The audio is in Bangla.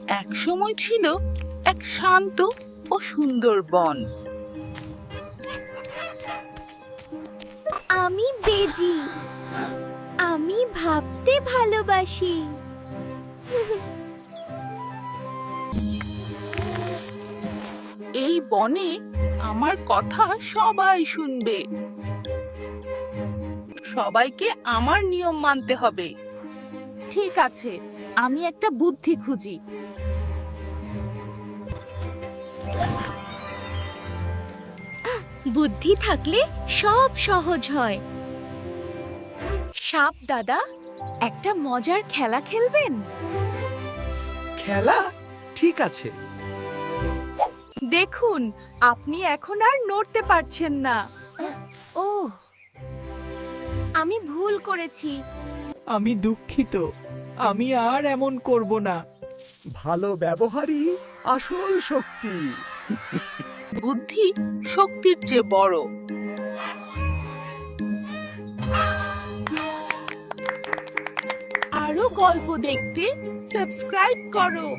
এক সময় ছিল এক শান্ত ও সুন্দর বন। আমি বেজি, আমি ভাবতে ভালোবাসি। এই বনে আমার কথা সবাই শুনবে। সবাইকে আমার নিয়ম মানতে হবে। ঠিক আছে, আমি একটা বুদ্ধি খুঁজি। বুদ্ধি থাকলে সব সহজ হয়। সাপ দাদা, একটা মজার খেলা খেলবেন? খেলা? ঠিক আছে। দেখুন, আপনি এখন আর নড়তে পারছেন না। ওহ, আমি ভুল করেছি। আমি দুঃখিত, আমি আর এমন করব না। ভালো ব্যবহারই আসল শক্তি। বুদ্ধি শক্তির চেয়ে বড়। আরো গল্প দেখতে সাবস্ক্রাইব করো।